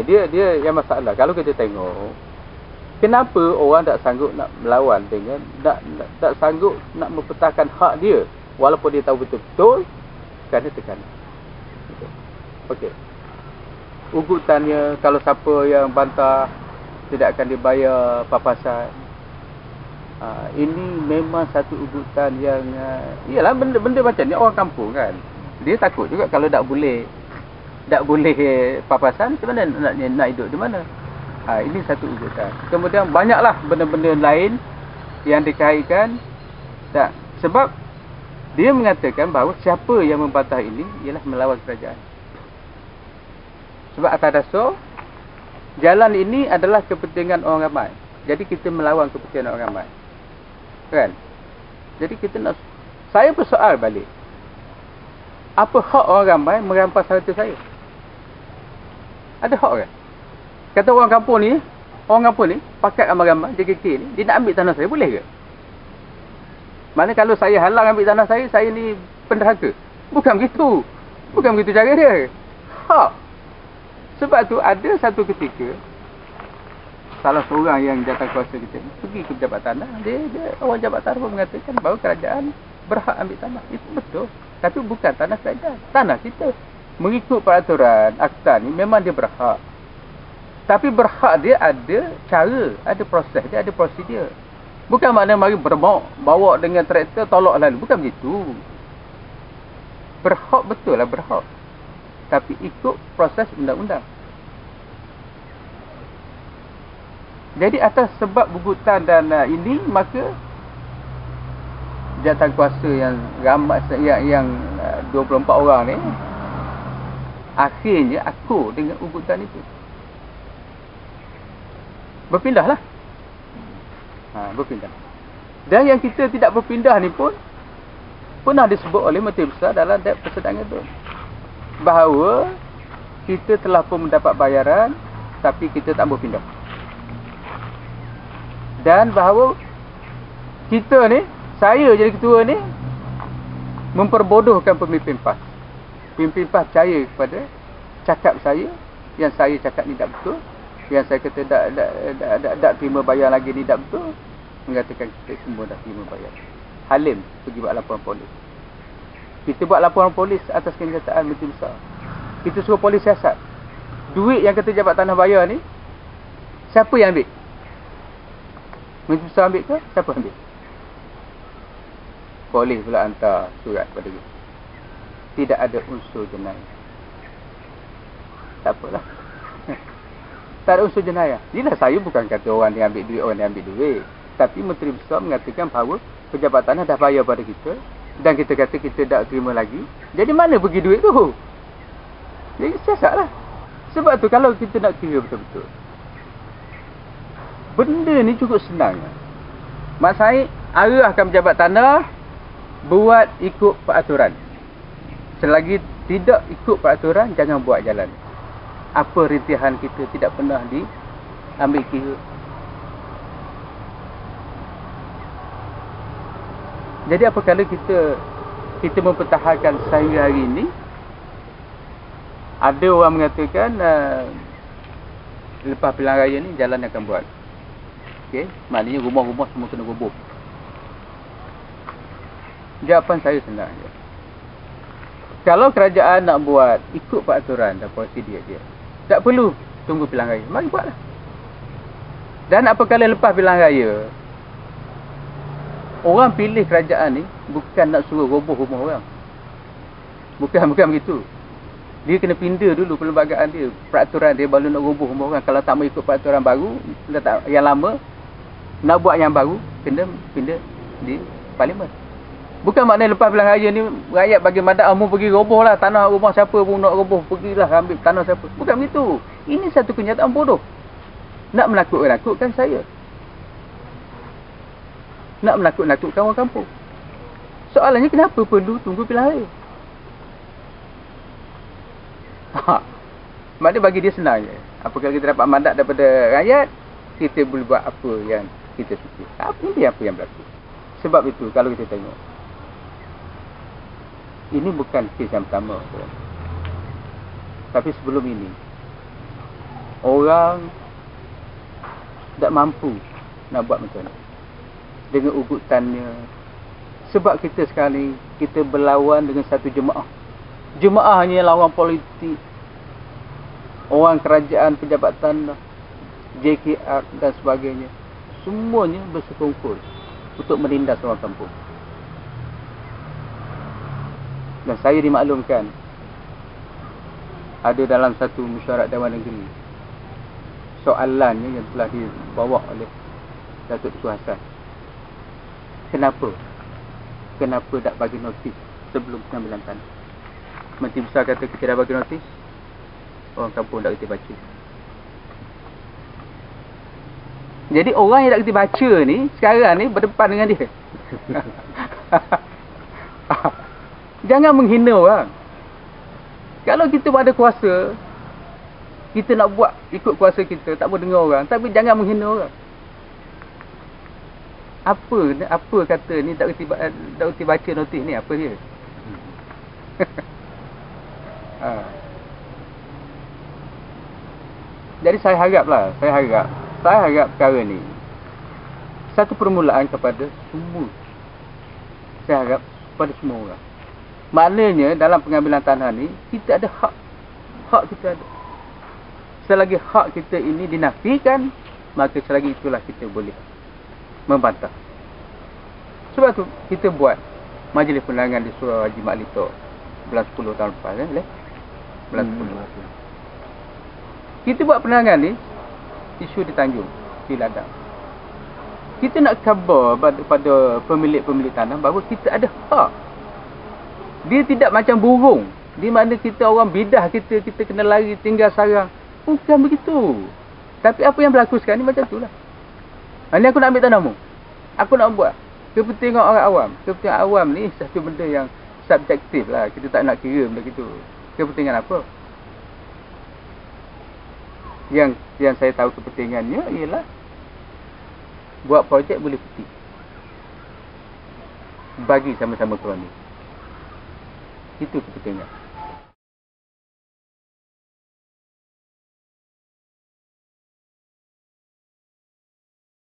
gini, dia yang masalah. Kalau kita tengok, kenapa orang tak sanggup nak melawan dengan tak sanggup nak mempertahankan hak dia walaupun dia tahu betul-betul kerana tekanan. Okey. Ugutannya, kalau siapa yang bantah tidak akan dibayar papasan. Ini memang satu ugutan yang iyalah benda macam ni orang kampung kan. Dia takut juga kalau tak boleh papasan, macam mana nak hidup di mana? Ini satu ugutan. Kemudian banyaklah benda-benda lain yang dikaitkan sebab dia mengatakan bahawa siapa yang membantah ini ialah melawan kerajaan. Sebab atas dasar jalan ini adalah kepentingan orang ramai. Jadi kita melawan kepentingan orang ramai. Kan? Jadi kita nak, saya bersoal balik. Apa hak orang ramai merampas harta saya? Ada hak kan? Kata orang kampung ni pakat ramai-ramai JKK ni, dia nak ambil tanah saya, boleh ke? Mana kalau saya halang ambil tanah saya ni penderhaka. Bukan begitu. Bukan begitu cara dia. Hak. Sebab tu ada satu ketika salah seorang yang jawatan kuasa kita pergi ke pejabat tanah, dia orang jabat tanah pun mengatakan bahawa kerajaan berhak ambil tanah. Itu betul. Tapi bukan tanah kerajaan, tanah kita. Mengikut peraturan akta ni memang dia berhak. Tapi berhak dia ada cara, ada proses dia, ada prosedur. Bukan makna mari bermok, bawa dengan traktor tolak lalu. Bukan begitu. Berhak betul lah, berhak. Tapi ikut proses undang-undang. Jadi atas sebab ugutan dan ini, maka jawatan kuasa yang ramai, yang 24 orang ni akhirnya akur dengan ugutan itu. Berpindahlah. Berpindah. Dan yang kita tidak berpindah ni pun pernah disebut oleh Menteri Besar dalam persidangan itu, bahawa kita telah pun mendapat bayaran tapi kita tak berpindah. Dan bahawa kita ni, saya jadi ketua ni, memperbodohkan pemimpin PAS. Pemimpin PAS percaya kepada cakap saya, yang saya cakap ni tak betul, yang saya kata tak terima bayar lagi ni tak betul, mengatakan kita semua dah terima bayar. Halim pergi buat laporan polis. Kita buat laporan polis atas kenyataan Menteri Besar. Kita suruh polis siasat. Duit yang kata jabat tanah bayar ni, siapa yang ambil? Menteri Besar ambil ke? Siapa ambil? Polis pula hantar surat pada kita. Tidak ada unsur jenayah. Tak apalah. Tak ada unsur jenayah. Yelah, saya bukan kata orang yang ambil duit, orang yang ambil duit. Tapi Menteri Besar mengatakan bahawa pejabat tanah dah bayar pada kita. Dan kita kata kita tak terima lagi. Jadi mana pergi duit tu? Jadi siasatlah. Sebab tu kalau kita nak kira betul-betul, benda ni cukup senang. Mak saya arahkan pejabat tanah buat ikut peraturan. Selagi tidak ikut peraturan, jangan buat jalan. Apa rintihan kita tidak pernah diambil kira. Jadi apabila kita mempertahankan sehari hari ini, ada orang mengatakan lepas pilihan raya ni jalan akan buat. Okey, maknanya rumah-rumah semua kena roboh. Jawapan saya senang je. Kalau kerajaan nak buat ikut peraturan dan prosedur dia, tak perlu tunggu pilihan raya, mari buatlah. Dan apabila lepas pilihan raya, orang pilih kerajaan ni bukan nak suruh roboh rumah orang. Bukan begitu. Dia kena pindah dulu perlembagaan dia, peraturan dia, baru nak roboh rumah orang. Kalau tak mau ikut peraturan baru, yang lama, nak buat yang baru, kena pindah di parlimen. Bukan maknanya lepas pilihan raya ni rakyat bagi mandat, mu pergi roboh lah tanah rumah siapa pun nak roboh, pergilah ambil tanah siapa. Bukan begitu. Ini satu kenyataan bodoh. Nak menakut-nakutkan saya. Nak menakut-nakutkan orang kampung. Soalannya kenapa perlu tunggu pilihan raya? Maknanya bagi dia senang je. Apabila kita dapat mandat daripada rakyat, kita boleh buat apa yang kita suka. Apa yang berlaku. Sebab itu kalau kita tengok, ini bukan kes yang pertama. Tapi sebelum ini, orang tak mampu nak buat macam ni dengan ugutannya. Sebab kita sekarang ni kita berlawan dengan satu jemaah. Jemaahnya lawan politik, orang kerajaan, pejabat tanah, JKR dan sebagainya. Semuanya bersekongkol untuk menindas orang kampung. Dan saya dimaklumkan ada dalam satu mesyuarat Dewan Negeri soalannya yang telah dibawa oleh Datuk Su Hassan. Kenapa tak bagi notis sebelum pengambilan tanah? Menteri Besar kata kita dah bagi notis, orang kampung tak kerti baca. Jadi orang yang tak kerti baca ni sekarang ni berdepan dengan dia. Jangan menghina orang. Kalau kita ada kuasa, kita nak buat ikut kuasa kita, tak boleh dengar orang, tapi jangan menghina orang. Apa kata ni tak reti baca notis ni, apa dia? Jadi saya harap perkara ni satu permulaan kepada semua. Saya harap kepada semua orang. Maknanya dalam pengambilan tanah ni kita ada hak. Hak kita ada. Selagi hak kita ini dinafikan, maka selagi itulah kita boleh membantah. Sebab tu kita buat majlis penerangan di Surau Haji Mak Lito bulan 10 tahun lepas bulan 10. Kita buat penerangan ni isu di Tanjung, di Ladang. Kita nak khabar pada pemilik-pemilik tanah bahawa kita ada hak. Dia tidak macam burung, di mana kita orang bidah kita kena lari tinggal sarang. Bukan begitu. Tapi apa yang berlaku sekarang ni macam itulah. Ni aku nak ambil tanahmu. Aku nak buat. Kepentingan orang awam. Kepentingan awam ni satu benda yang subjektif lah. Kita tak nak kira benda gitu. Kepentingan apa? Yang saya tahu kepentingannya ialah buat projek boleh putih. Bagi sama-sama koloni. Itu kepentingan.